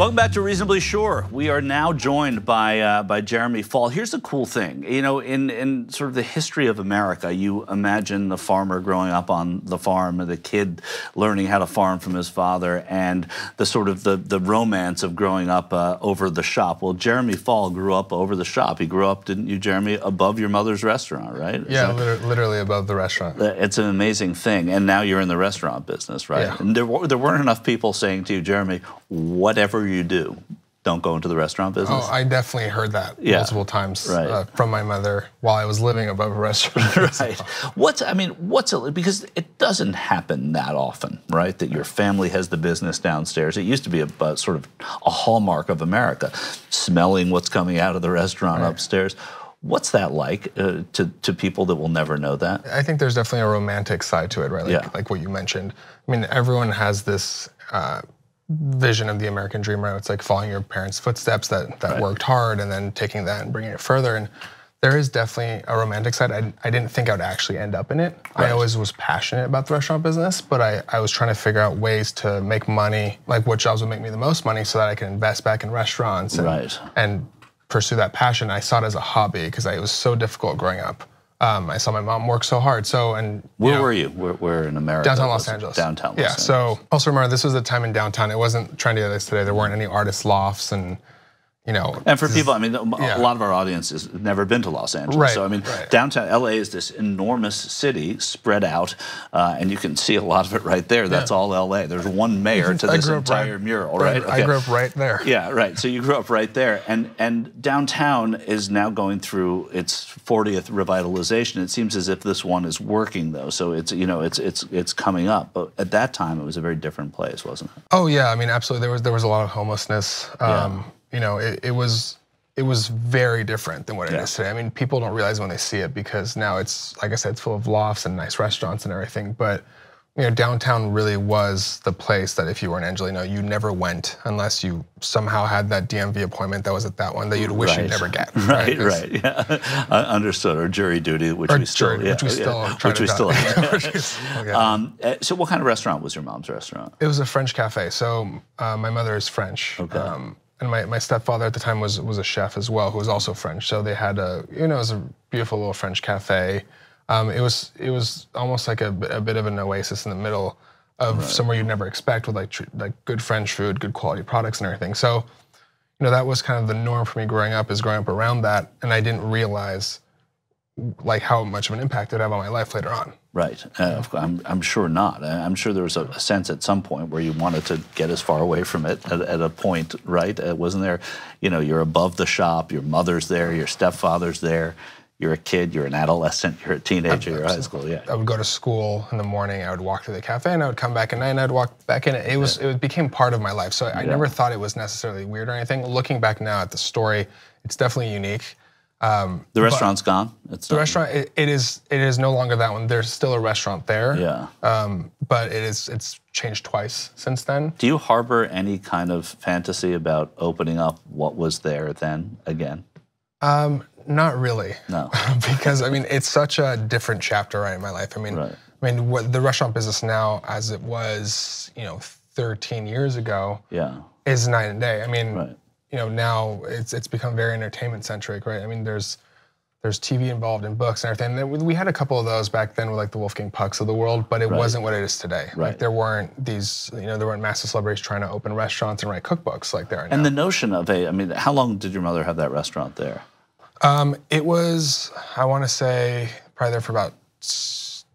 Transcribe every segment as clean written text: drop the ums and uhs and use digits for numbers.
Welcome back to Reasonably Sure. We are now joined by Jeremy Fall. Here's the cool thing. You know, in sort of the history of America, you imagine the farmer growing up on the farm, and the kid learning how to farm from his father, and the sort of the romance of growing up over the shop. Well, Jeremy Fall grew up over the shop. He grew up, didn't you, Jeremy, above your mother's restaurant, right? Yeah, literally above the restaurant. It's an amazing thing. And now you're in the restaurant business, right? Yeah. And there weren't enough people saying to you, Jeremy, whatever you do, don't go into the restaurant business. Oh, I definitely heard that multiple times from my mother while I was living above a restaurant. Right. What's it, because it doesn't happen that often, right? That your family has the business downstairs. It used to be a sort of a hallmark of America, smelling what's coming out of the restaurant upstairs. What's that like to people that will never know that? I think there's definitely a romantic side to it, right? Like what you mentioned. I mean, everyone has this vision of the American dream, right? It's like following your parents' footsteps that worked hard and then taking that and bringing it further. And there is definitely a romantic side. I didn't think I would actually end up in it. Right. I always was passionate about the restaurant business, but I was trying to figure out ways to make money, like what jobs would make me the most money so that I can invest back in restaurants and pursue that passion. I saw it as a hobby because it was so difficult growing up. I saw my mom work so hard. Where were you? Where in America? Downtown Los Angeles. Downtown Los Angeles. Yeah, so also remember, this was the time in downtown. It wasn't trendy as today. There weren't any artist lofts and, you know. And for people, I mean, a lot of our audience has never been to Los Angeles. Right, so, I mean, downtown LA is this enormous city spread out, and you can see a lot of it right there. That's all LA. There's one mayor to this entire mural, right? I grew up right there. Yeah, right. So you grew up right there. And downtown is now going through its 40th revitalization. It seems as if this one is working, though. So it's, you know, it's coming up. But at that time, it was a very different place, wasn't it? Oh, yeah. I mean, absolutely. There was a lot of homelessness. You know, it was very different than what it is today. I mean, people don't realize when they see it because now it's, like I said, it's full of lofts and nice restaurants and everything. But, you know, downtown really was the place that if you were in Angelino, you never went unless you somehow had that DMV appointment that was at that one that you'd wish you'd never get. Right. Yeah. Understood. Or jury duty, which we still have. So what kind of restaurant was your mom's restaurant? It was a French cafe. So my mother is French. Okay. And my stepfather at the time was a chef as well, who was also French. So they had it was a beautiful little French cafe. It was almost like a bit of an oasis in the middle of somewhere you'd never expect, with like good French food, good quality products and everything. So, you know, that was kind of the norm for me growing up around that, and I didn't realize like how much of an impact it would have on my life later on. Right. I'm sure not. I'm sure there was a sense at some point where you wanted to get as far away from it at a point, right? Wasn't there, you know, you're above the shop, your mother's there, your stepfather's there, you're a kid, you're an adolescent, you're a teenager, you're high school, I would go to school in the morning, I would walk to the cafe, and I would come back at night, and I'd walk back in. It became part of my life. So I never thought it was necessarily weird or anything. Looking back now at the story, it's definitely unique. The restaurant's gone? The restaurant, it is no longer that one. There's still a restaurant there. Yeah. But it's changed twice since then. Do you harbor any kind of fantasy about opening up what was there then again? Not really. No. Because I mean, it's such a different chapter in my life. I mean, what the restaurant business now, as it was, you know, 13 years ago, is night and day. I mean, you know, now it's become very entertainment centric, right? I mean, there's TV involved in books and everything. And we had a couple of those back then with like the Wolfgang Pucks of the world, but it wasn't what it is today. Like there weren't these, you know, there weren't massive celebrities trying to open restaurants and write cookbooks like there are now. And the notion of I mean, how long did your mother have that restaurant there? It was, I want to say, probably there for about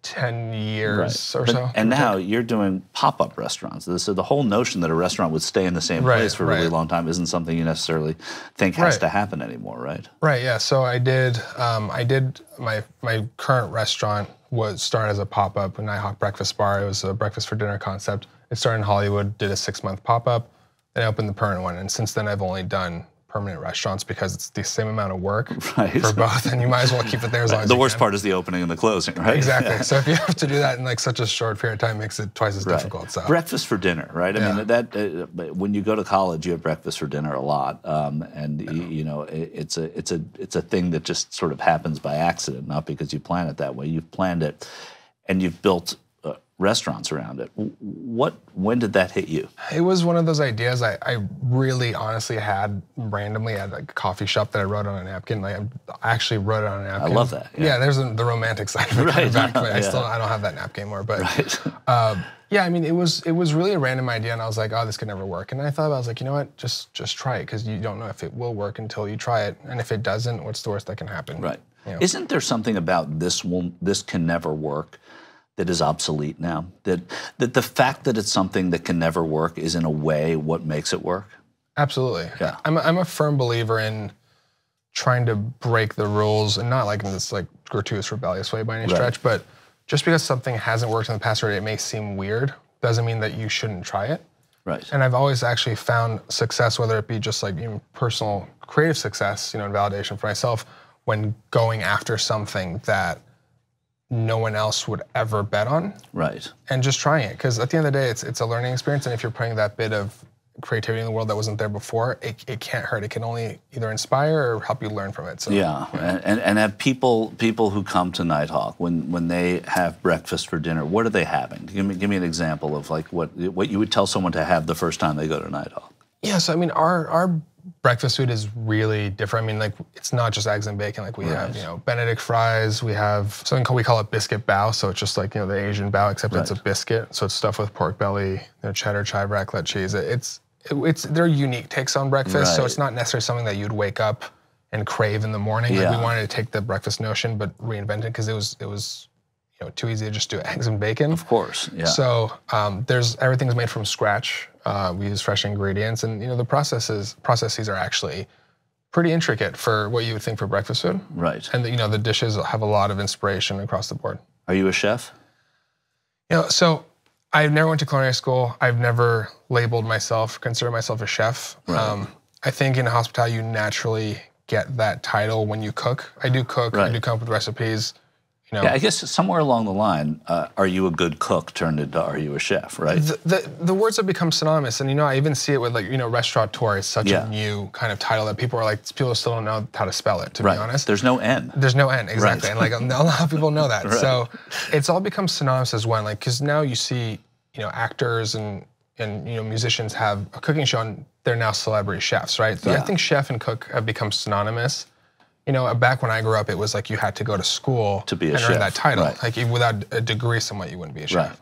10 years or so. And now you're doing pop-up restaurants. So the whole notion that a restaurant would stay in the same place for a really long time isn't something you necessarily think has to happen anymore, right? Right, yeah. So I did my current restaurant was started as a pop-up, a Nighthawk breakfast bar. It was a breakfast for dinner concept. It started in Hollywood, did a 6-month pop-up, then I opened the permanent one. And since then I've only done permanent restaurants because it's the same amount of work for both, and you might as well keep it there as long as you can. The worst part is the opening and the closing, right? Exactly. So if you have to do that in like such a short period of time, it makes it twice as difficult. So breakfast for dinner, right? I mean, that when you go to college, you have breakfast for dinner a lot, and you know, it's a thing that just sort of happens by accident, not because you plan it that way. You've planned it, and you've built restaurants around it. When did that hit you? It was one of those ideas I really honestly had randomly at like a coffee shop that I wrote on a napkin. Like I actually wrote it on a napkin. I love that. Yeah, there's the romantic side of it. Right. Back to it. I don't have that napkin anymore, but yeah, I mean, it was really a random idea, and I was like, oh, this could never work. And I thought I was like, you know what, just try it, because you don't know if it will work until you try it, and if it doesn't, what's the worst that can happen? Right. You know? Isn't there something about this can never work that is obsolete now? That the fact that it's something that can never work is in a way what makes it work? Absolutely. Yeah. I'm a firm believer in trying to break the rules, and not like in this like gratuitous, rebellious way by any stretch, but just because something hasn't worked in the past or it may seem weird doesn't mean that you shouldn't try it. Right. And I've always actually found success, whether it be just like even personal creative success, you know, and validation for myself, when going after something that no one else would ever bet on. Right. And just trying it, because at the end of the day, it's a learning experience, and if you're putting that bit of creativity in the world that wasn't there before, it can't hurt. It can only either inspire or help you learn from it. So, yeah, and have people who come to Nighthawk, when they have breakfast for dinner, what are they having? Give me an example of like what you would tell someone to have the first time they go to Nighthawk. Yeah, so I mean, our breakfast food is really different. I mean, like, it's not just eggs and bacon. Like we have, you know, Benedict fries. We have something we call a biscuit bao. So it's just like, you know, the Asian bao, except it's a biscuit. So it's stuffed with pork belly, you know, cheddar, chive, raclette cheese. They're unique takes on breakfast. So it's not necessarily something that you'd wake up and crave in the morning. Like we wanted to take the breakfast notion, but reinvent it, because it was you know, too easy to just do eggs and bacon. Of course, yeah. So everything's made from scratch. We use fresh ingredients, and you know, the processes are actually pretty intricate for what you would think for breakfast food. Right. And you know, the dishes have a lot of inspiration across the board. Are you a chef? You know, so I never went to culinary school. I've never labeled myself, considered myself a chef. Right. I think in hospitality, you naturally get that title when you cook. I do cook. I do come up with recipes. You know, yeah, I guess somewhere along the line, are you a good cook turned into are you a chef, right? The words have become synonymous, and you know, I even see it with like, you know, restaurateur is such a new kind of title that people still don't know how to spell it, to be honest. There's no N. There's no N, exactly. And like a lot of people know that. Right. So it's all become synonymous as one, like, because now you see, you know, actors and you know, musicians have a cooking show, and they're now celebrity chefs, right? So I think chef and cook have become synonymous. You know, back when I grew up, it was like you had to go to school to be a and chef. earn that title. Right. Like without a degree somewhat, you wouldn't be a chef. Right.